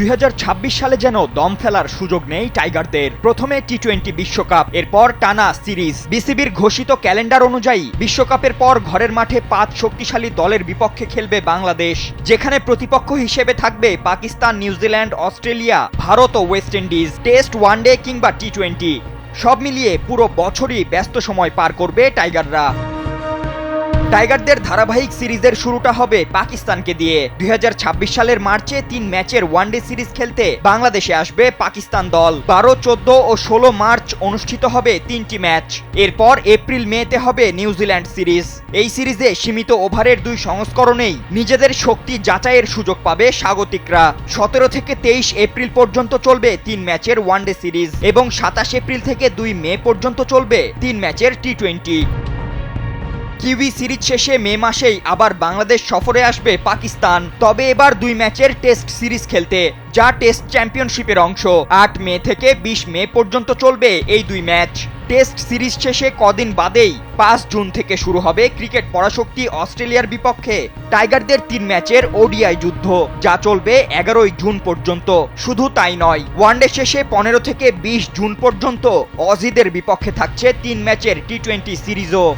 2026 সালে যেন দম ফেলার সুযোগ নেই টাইগারদের। প্রথমে টি-20 বিশ্বকাপ, এরপর টানা সিরিজ। বিসিবির ঘোষিত ক্যালেন্ডার অনুযায়ী বিশ্বকাপের পর ঘরের মাঠে 5 শক্তিশালী দলের বিপক্ষে খেলবে বাংলাদেশ, যেখানে প্রতিপক্ষ হিসেবে থাকবে পাকিস্তান, নিউজিল্যান্ড, অস্ট্রেলিয়া, ভারত ও ওয়েস্ট ইন্ডিজ। টেস্ট, ওয়ানডে কিংবা টি-20 সব মিলিয়ে পুরো বছরই ব্যস্ত সময় পার করবে টাইগাররা। টাইগারদের ধারাবাহিক সিরিজের শুরুটা হবে পাকিস্তানকে দিয়ে। 2026 সালের মার্চে 3 ম্যাচের ওয়ানডে সিরিজ খেলতে বাংলাদেশে আসবে পাকিস্তান দল। 12, 14 ও 16 মার্চ অনুষ্ঠিত হবে 3টি ম্যাচ। এরপর এপ্রিল, মেতে হবে নিউজিল্যান্ড সিরিজ। এই সিরিজে সীমিত ওভারের 2 সংস্করণেই নিজেদের শক্তি যাচাইয়ের সুযোগ পাবে স্বাগতিকরা। 17 থেকে 23 এপ্রিল পর্যন্ত চলবে 3 ম্যাচের ওয়ানডে সিরিজ এবং 27 এপ্রিল থেকে 2 মে পর্যন্ত চলবে 3 ম্যাচের টি-20। কিউই সিরিজ শেষে মে মাসেই আবার বাংলাদেশ সফরে আসবে পাকিস্তান, তবে এবার 2 ম্যাচের টেস্ট সিরিজ খেলতে, যা টেস্ট চ্যাম্পিয়নশিপের অংশ। 8 মে থেকে 20 মে পর্যন্ত চলবে এই 2 ম্যাচ। টেস্ট সিরিজ শেষে কদিন বাদেই 5 জুন থেকে শুরু হবে ক্রিকেট পরাশক্তি অস্ট্রেলিয়ার বিপক্ষে টাইগারদের 3 ম্যাচের ওডিআই যুদ্ধ, যা চলবে 11 জুন পর্যন্ত। শুধু তাই নয়, ওয়ানডে শেষে 15 থেকে 20 জুন পর্যন্ত অজিদের বিপক্ষে থাকছে 3 ম্যাচের টি-20 সিরিজও।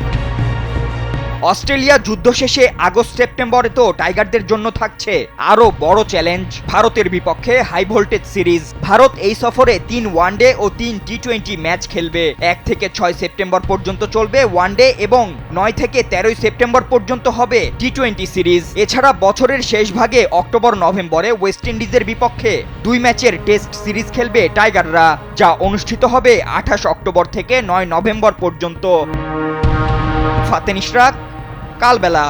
অস্ট্রেলিয়া যুদ্ধ শেষে আগস্ট-সেপ্টেম্বরে তো টাইগারদের জন্য থাকছে আরও বড় চ্যালেঞ্জ, ভারতের বিপক্ষে হাই ভোল্টেজ সিরিজ। ভারত এই সফরে 3 ওয়ানডে ও 3 টি-20 ম্যাচ খেলবে। 1 থেকে 6 সেপ্টেম্বর পর্যন্ত চলবে ওয়ানডে এবং 9 থেকে 13 সেপ্টেম্বর পর্যন্ত হবে টি-20 সিরিজ। এছাড়া বছরের শেষ ভাগে অক্টোবর-নভেম্বরে ওয়েস্ট ইন্ডিজের বিপক্ষে 2 ম্যাচের টেস্ট সিরিজ খেলবে টাইগাররা, যা অনুষ্ঠিত হবে 28 অক্টোবর থেকে 9 নভেম্বর পর্যন্ত। ফাতেন ইশরাক, কালবেলা।